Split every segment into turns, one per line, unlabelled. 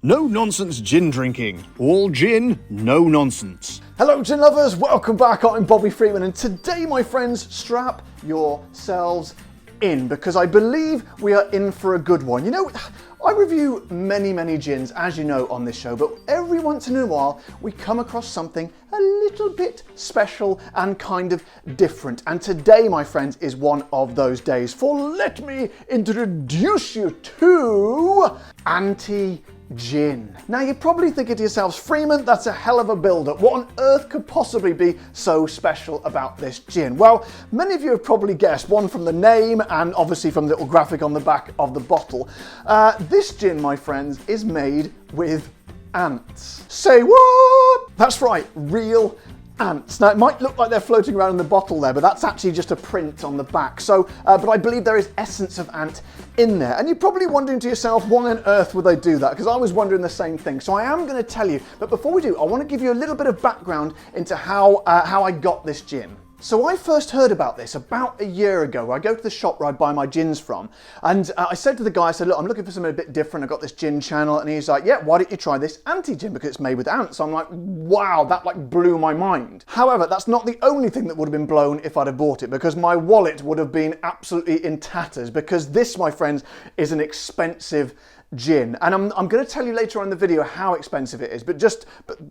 No nonsense gin drinking. All gin, no nonsense.
Hello gin lovers, welcome back. I'm Bobby Freeman and today, my friends, strap yourselves in because I believe we are in for a good one. You know, I review many gins, as you know, on this show, but every once in a while we come across something a little bit special and kind of different. And today, my friends, is one of those days. For let me introduce you to anti-gin. Now you're probably thinking to yourselves, Freeman, that's a hell of a build-up. What on earth could possibly be so special about this gin? Well, many of you have probably guessed, one from the name and obviously from the little graphic on the back of the bottle. This gin, my friends, is made with ants. Say what? That's right, real ants. Now it might look like they're floating around in the bottle there, but that's actually just a print on the back. So, but I believe there is essence of ant in there. And you're probably wondering to yourself, why on earth would they do that? Because I was wondering the same thing. So I am going to tell you, but before we do, I want to give you a little bit of background into how I got this gin. So I first heard about this about a year ago. I go to the shop where I buy my gins from, and I said to the guy, I said, look, I'm looking for something a bit different. I got this gin channel, and he's like, yeah, why don't you try this anti-gin because it's made with ants? So I'm like, wow, that like blew my mind. However, that's not the only thing that would have been blown if I'd have bought it, because my wallet would have been absolutely in tatters, because this, my friends, is an expensive gin. And I'm going to tell you later on in the video how expensive it is, but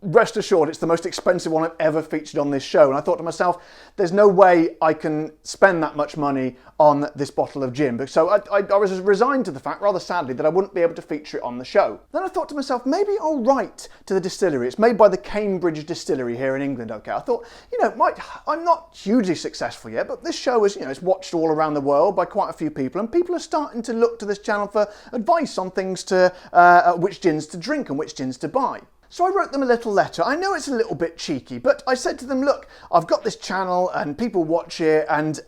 rest assured it's the most expensive one I've ever featured on this show. And I thought to myself, there's no way I can spend that much money on this bottle of gin. So I was resigned to the fact, rather sadly, that I wouldn't be able to feature it on the show. Then I thought to myself, maybe I'll write to the distillery. It's made by the Cambridge Distillery here in England, okay? I thought, you know, I'm not hugely successful yet, but this show is, you know, it's watched all around the world by quite a few people, and people are starting to look to this channel for advice on things to which gins to drink and which gins to buy. So I wrote them a little letter. I know it's a little bit cheeky, but I said to them, look, I've got this channel and people watch it, and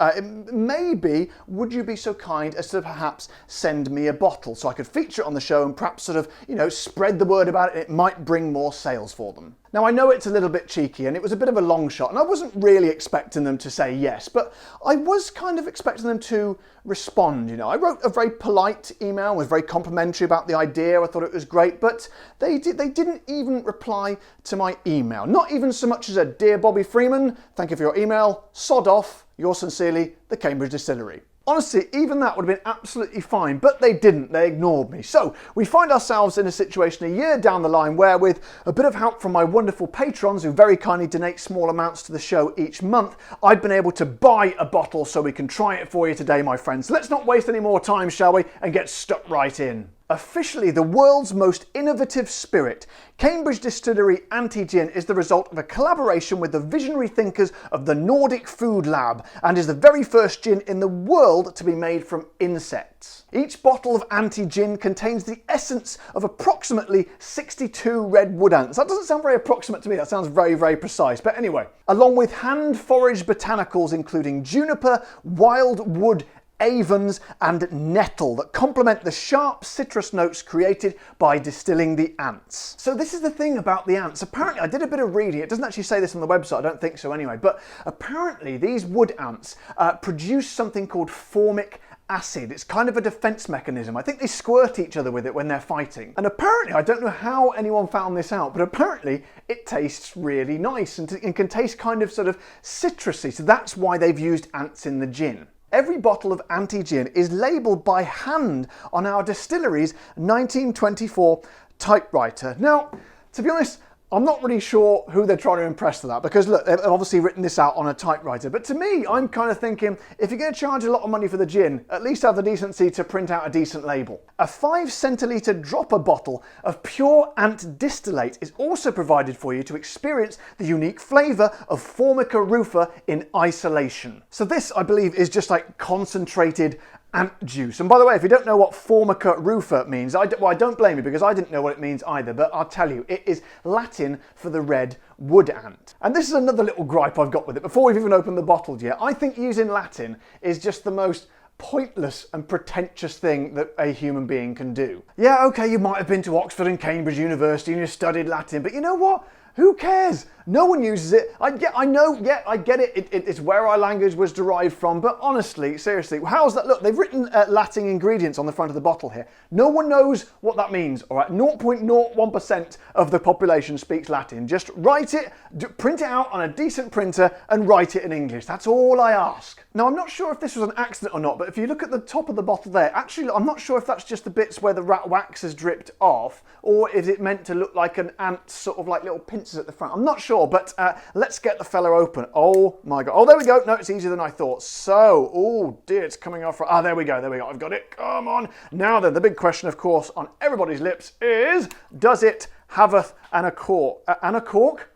maybe would you be so kind as to perhaps send me a bottle so I could feature it on the show and perhaps sort of, you know, spread the word about it. It might bring more sales for them. Now I know it's a little bit cheeky and it was a bit of a long shot, and I wasn't really expecting them to say yes, but I was kind of expecting them to respond. You know, I wrote a very polite email, was very complimentary about the idea. I thought it was great, but they didn't even reply to my email. Not even so much as a dear Bobby Freeman, thank you for your email, sod off, yours sincerely, the Cambridge Distillery. Honestly, even that would have been absolutely fine, but they didn't. They ignored me. So we find ourselves in a situation a year down the line where, with a bit of help from my wonderful patrons who very kindly donate small amounts to the show each month, I've been able to buy a bottle so we can try it for you today, my friends. Let's not waste any more time, shall we, and get stuck right in. Officially the world's most innovative spirit, Cambridge Distillery Anti-Gin is the result of a collaboration with the visionary thinkers of the Nordic Food Lab, and is the very first gin in the world to be made from insects. Each bottle of anti-gin contains the essence of approximately 62 red wood ants. That doesn't sound very approximate to me, that sounds very precise. But anyway, along with hand-foraged botanicals including juniper, wild wood, avens and nettle that complement the sharp citrus notes created by distilling the ants. So this is the thing about the ants. Apparently, I did a bit of reading. It doesn't actually say this on the website. I don't think so anyway. But apparently these wood ants produce something called formic acid. It's kind of a defense mechanism. I think they squirt each other with it when they're fighting. And apparently, I don't know how anyone found this out, but apparently it tastes really nice and can taste kind of sort of citrusy. So that's why they've used ants in the gin. Every bottle of anti-gin is labelled by hand on our distillery's 1924 typewriter. Now, to be honest, I'm not really sure who they're trying to impress with that, because look, they've obviously written this out on a typewriter. But to me, I'm kind of thinking, if you're going to charge a lot of money for the gin, at least have the decency to print out a decent label. A 5 centilitre dropper bottle of pure ant distillate is also provided for you to experience the unique flavour of Formica rufa in isolation. So this, I believe, is just like concentrated ant juice. And by the way, if you don't know what Formica rufa means, I don't blame you, because I didn't know what it means either, but I'll tell you, it is Latin for the red wood ant. And this is another little gripe I've got with it, before we've even opened the bottle yet. I think using Latin is just the most pointless and pretentious thing that a human being can do. Yeah, okay, you might have been to Oxford and Cambridge University and you studied Latin, but you know what? Who cares? No one uses it. I know, I get it. It's where our language was derived from, but honestly, seriously, how's that? Look, they've written Latin ingredients on the front of the bottle here. No one knows what that means, all right? 0.01% of the population speaks Latin. Just write it, print it out on a decent printer and write it in English. That's all I ask. Now, I'm not sure if this was an accident or not, but if you look at the top of the bottle there, actually, I'm not sure if that's just the bits where the rat wax has dripped off, or is it meant to look like an ant, sort of like little pincers at the front? I'm not sure, but let's get the fella open. Oh my God. Oh, there we go. No, it's easier than I thought. So, oh dear, it's coming off. Ah, there we go. I've got it. Come on. Now then, the big question, of course, on everybody's lips is, does it haveth a cork? And a cork?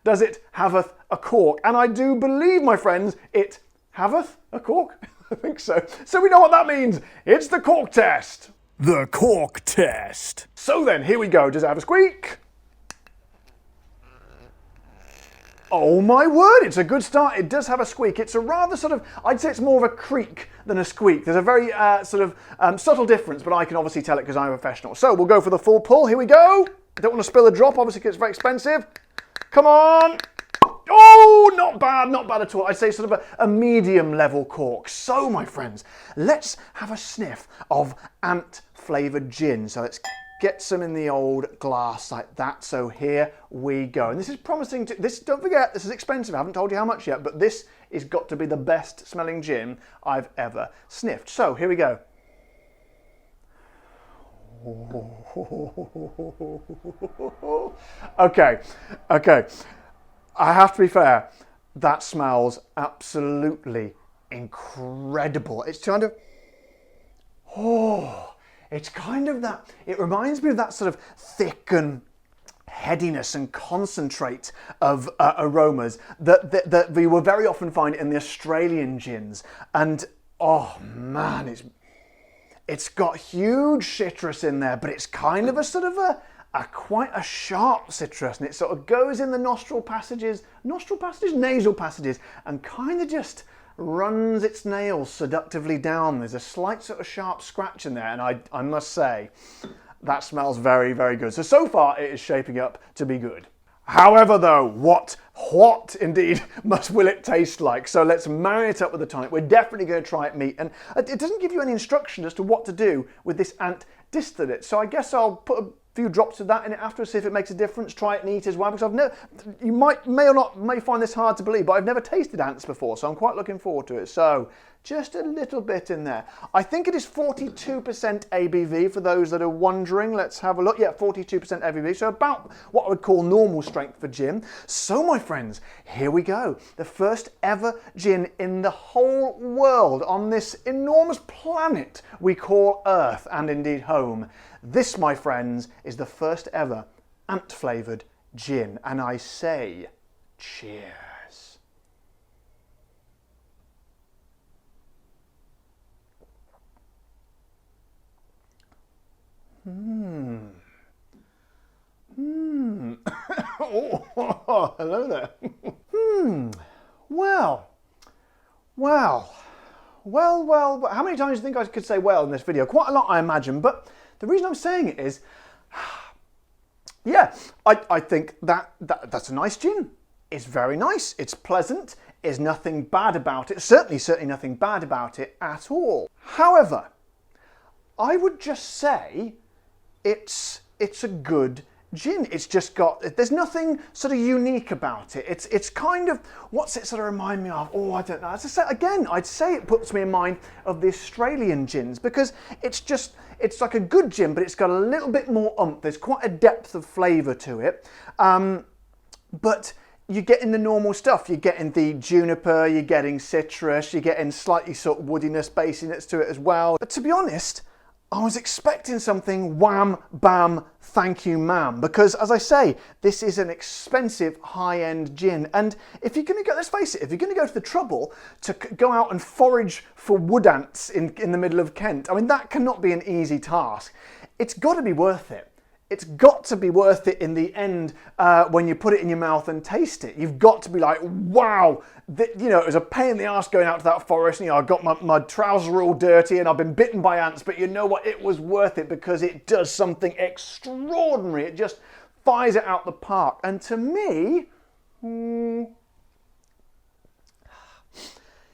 Does it haveth a cork? And I do believe, my friends, it haveth a cork. I think so. So we know what that means. It's the cork test.
The cork test.
So then, here we go. Does it have a squeak? Oh my word, it's a good start. It does have a squeak. It's a rather sort of, I'd say it's more of a creak than a squeak. There's a very sort of subtle difference, but I can obviously tell it because I'm a professional. So we'll go for the full pull. Here we go. I don't want to spill a drop, obviously, because it's very expensive. Come on. Oh, not bad at all. I'd say sort of a medium level cork. So, my friends, let's have a sniff of ant flavoured gin. So let's get some in the old glass like that. So here we go. And this is promising to, don't forget, this is expensive. I haven't told you how much yet, but this has got to be the best smelling gin I've ever sniffed. So here we go. Okay. I have to be fair. That smells absolutely incredible. It's kind of, it's kind of that, it reminds me of that sort of thick and headiness and concentrate of aromas that we will very often find in the Australian gins. And oh man, it's got huge citrus in there, but it's kind of a sort of a quite a sharp citrus, and it sort of goes in the nasal passages, and kind of just runs its nails seductively down. There's a slight sort of sharp scratch in there, and I must say, that smells very, very good. So far it is shaping up to be good. However though, what indeed will it taste like? So let's marry it up with the tonic. We're definitely going to try it neat, and it doesn't give you any instruction as to what to do with this ant distillate. So I guess I'll put a few drops of that in it after, see if it makes a difference. Try it neat as well, because you may find this hard to believe, but I've never tasted ants before, so I'm quite looking forward to it. So just a little bit in there. I think it is 42% ABV for those that are wondering. Let's have a look. Yeah, 42% ABV, so about what I would call normal strength for gin. So my friends, here we go. The first ever gin in the whole world on this enormous planet we call Earth, and indeed home. This, my friends, is the first ever ant flavoured gin, and I say cheers. Oh, hello there. Well, how many times do you think I could say well in this video? Quite a lot, I imagine, but the reason I'm saying it is, yeah, I think that's a nice gin. It's very nice, it's pleasant, there's nothing bad about it, certainly nothing bad about it at all. However, I would just say it's a good gin. It's just got, there's nothing sort of unique about it. It's kind of, what's it sort of remind me of? Oh, I don't know. As I say, again, I'd say it puts me in mind of the Australian gins, because it's like a good gin, but it's got a little bit more oomph. There's quite a depth of flavour to it. But you're getting the normal stuff. You're getting the juniper, you're getting citrus, you're getting slightly sort of woodiness, basiness to it as well. But to be honest, I was expecting something wham, bam, thank you, ma'am. Because, as I say, this is an expensive, high-end gin. And if you're going to go, let's face it, if you're going to go to the trouble to go out and forage for wood ants in the middle of Kent, I mean, that cannot be an easy task. It's got to be worth it. It's got to be worth it in the end when you put it in your mouth and taste it. You've got to be like, wow, it was a pain in the arse going out to that forest. I got my trousers are all dirty and I've been bitten by ants, but you know what? It was worth it because it does something extraordinary. It just fires it out the park. And to me,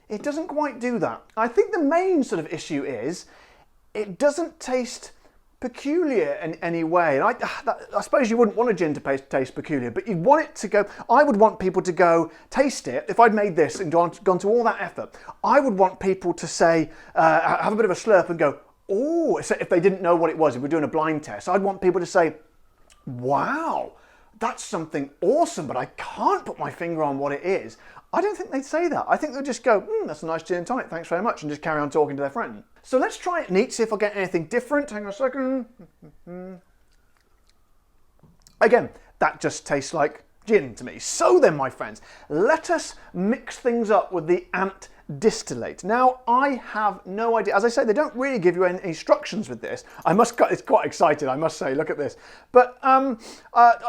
it doesn't quite do that. I think the main sort of issue is it doesn't taste peculiar in any way. And I suppose you wouldn't want a gin to taste peculiar, but you'd want it to go, I would want people to go taste it. If I'd made this and gone to all that effort, I would want people to say, have a bit of a slurp and go, oh, if they didn't know what it was, if we're doing a blind test, I'd want people to say, wow, that's something awesome, but I can't put my finger on what it is. I don't think they'd say that. I think they'd just go, that's a nice gin and tonic, thanks very much, and just carry on talking to their friend. So let's try it neat, see if I get anything different. Hang on a second. Again, that just tastes like gin to me. So then, my friends, let us mix things up with the ant distillate. Now, I have no idea. As I say, they don't really give you any instructions with this. It's quite exciting, I must say. Look at this. But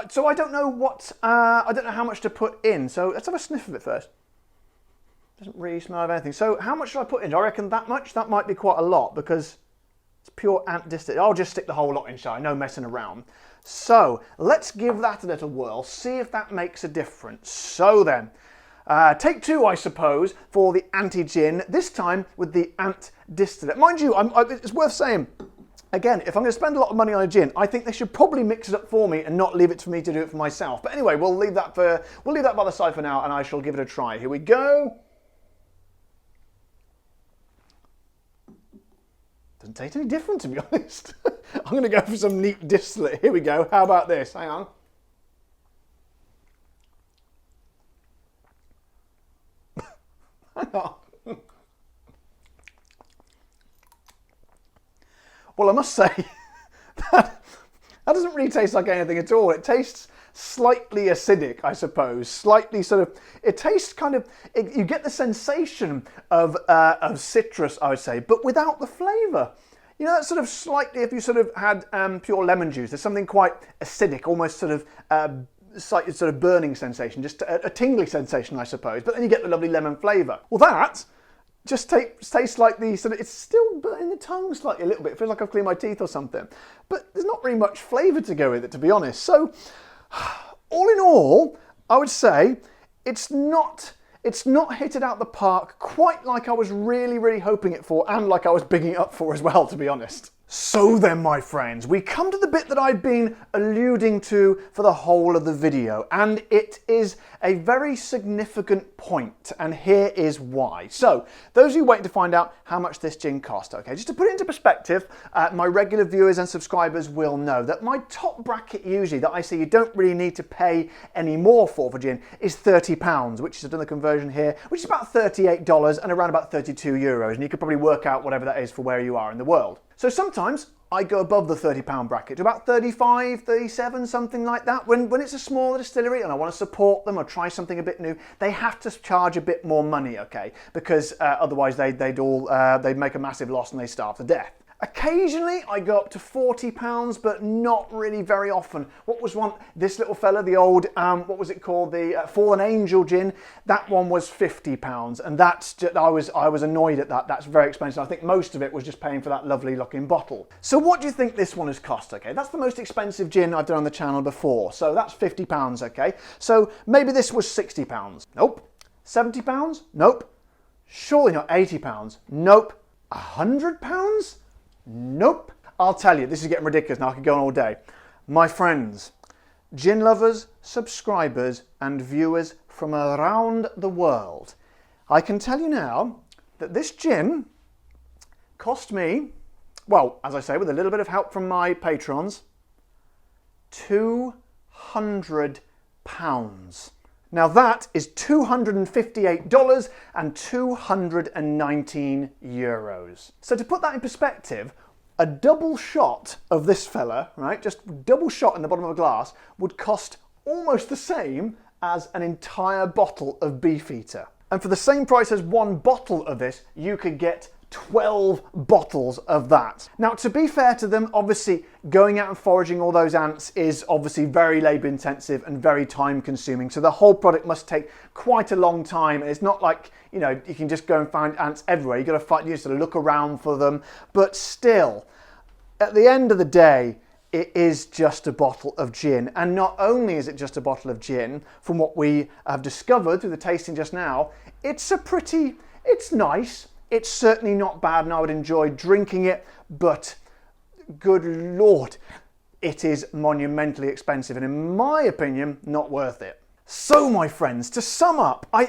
so I don't know I don't know how much to put in. So let's have a sniff of it first. Doesn't really smell of anything. So how much should I put in? Do I reckon that much? That might be quite a lot because it's pure ant distillate. I'll just stick the whole lot in, shall I? No messing around. So let's give that a little whirl, see if that makes a difference. So then, take two, I suppose, for the anti-gin, this time with the ant distillate. Mind you, it's worth saying, again, if I'm going to spend a lot of money on a gin, I think they should probably mix it up for me and not leave it for me to do it for myself. But anyway, we'll leave that by the side for now, and I shall give it a try. Here we go. Doesn't taste any different, to be honest. I'm going to go for some neat distillate. Here we go. How about this? Hang on. Hang on. Well, I must say, that doesn't really taste like anything at all. It tastes slightly acidic, I suppose. Slightly sort of, it tastes kind of, you get the sensation of citrus, I would say, but without the flavour. You know, that sort of slightly, if you sort of had pure lemon juice, there's something quite acidic, almost sort of slightly sort of burning sensation, just a tingly sensation, I suppose. But then you get the lovely lemon flavour. Well, that just tastes like the sort of, it's still burning the tongue slightly a little bit. It feels like I've cleaned my teeth or something. But there's not really much flavour to go with it, to be honest. So, all in all, I would say it's not hit it out the park quite like I was really, really hoping it for, and like I was bigging it up for as well, to be honest. So then, my friends, we come to the bit that I've been alluding to for the whole of the video, and it is a very significant point, and here is why. So, those of you waiting to find out how much this gin cost, okay, just to put it into perspective, my regular viewers and subscribers will know that my top bracket usually that I see you don't really need to pay any more for gin is £30, which is, I've done the conversion here, which is about $38 and around about €32, and you could probably work out whatever that is for where you are in the world. So sometimes I go above the £30 bracket to about 35, 37, something like that. When it's a smaller distillery and I want to support them or try something a bit new, they have to charge a bit more money, okay? Because otherwise they'd make a massive loss and they starve to death. Occasionally I go up to £40, but not really very often. What was this little fella, the old, what was it called, the Fallen Angel gin, that one was £50, and that's just, I was annoyed at that. That's very expensive. I think most of it was just paying for that lovely looking bottle. So what do you think this one has cost, okay? That's the most expensive gin I've done on the channel before, so that's £50, okay? So maybe this was £60. Nope. £70? Nope. Surely not £80. Nope. £100? Nope. I'll tell you, this is getting ridiculous now, I could go on all day. My friends, gin lovers, subscribers and viewers from around the world, I can tell you now that this gin cost me, well, as I say, with a little bit of help from my patrons, £200. Now that is $258 and 219 euros. So to put that in perspective, a double shot of this fella, right, just double shot in the bottom of a glass, would cost almost the same as an entire bottle of Beefeater. And for the same price as one bottle of this, you could get 12 bottles of that. Now, to be fair to them, obviously going out and foraging all those ants is obviously very labour intensive and very time consuming. So the whole product must take quite a long time. And it's not like, you know, you can just go and find ants everywhere. You just got to look around for them. But still, at the end of the day, it is just a bottle of gin. And not only is it just a bottle of gin, from what we have discovered through the tasting just now, it's nice. It's certainly not bad and I would enjoy drinking it, but good Lord, it is monumentally expensive and in my opinion, not worth it. So my friends, to sum up, I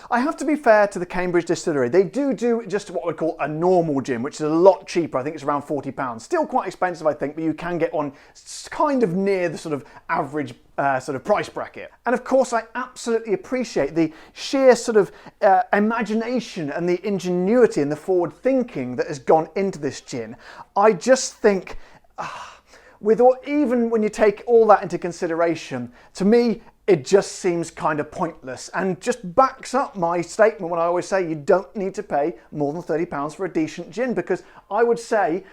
have to be fair to the Cambridge distillery. They do just what we call a normal gin, which is a lot cheaper. I think it's around £40. Still quite expensive, I think, but you can get one kind of near the sort of average sort of price bracket. And of course, I absolutely appreciate the sheer sort of imagination and the ingenuity and the forward thinking that has gone into this gin. I just think, even when you take all that into consideration, to me, it just seems kind of pointless and just backs up my statement when I always say you don't need to pay more than £30 for a decent gin, because I would say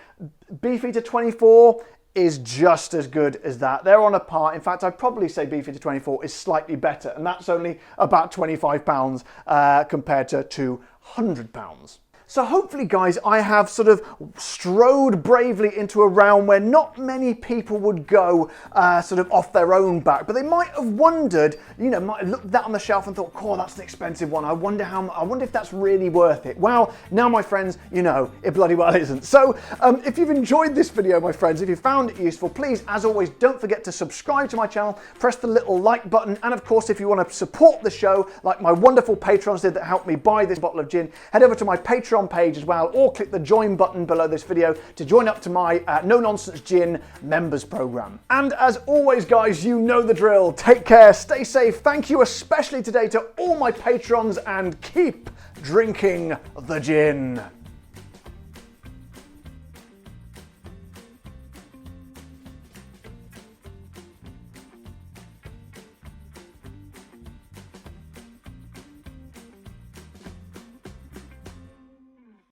Beefeater 24 is just as good as that. They're on a par. In fact, I'd probably say Beefeater 24 is slightly better, and that's only about £25 compared to £200. So hopefully, guys, I have sort of strode bravely into a realm where not many people would go sort of off their own back, but they might have wondered, you know, might have looked at that on the shelf and thought, oh, that's an expensive one. I wonder if that's really worth it. Well, now, my friends, you know, it bloody well isn't. So if you've enjoyed this video, my friends, if you found it useful, please, as always, don't forget to subscribe to my channel, press the little like button, and of course, if you want to support the show, like my wonderful patrons did that helped me buy this bottle of gin, head over to my Patreon page as well, or click the join button below this video to join up to my No Nonsense Gin members program. And as always, guys, you know the drill. Take care, stay safe. Thank you especially today to all my patrons, and keep drinking the gin.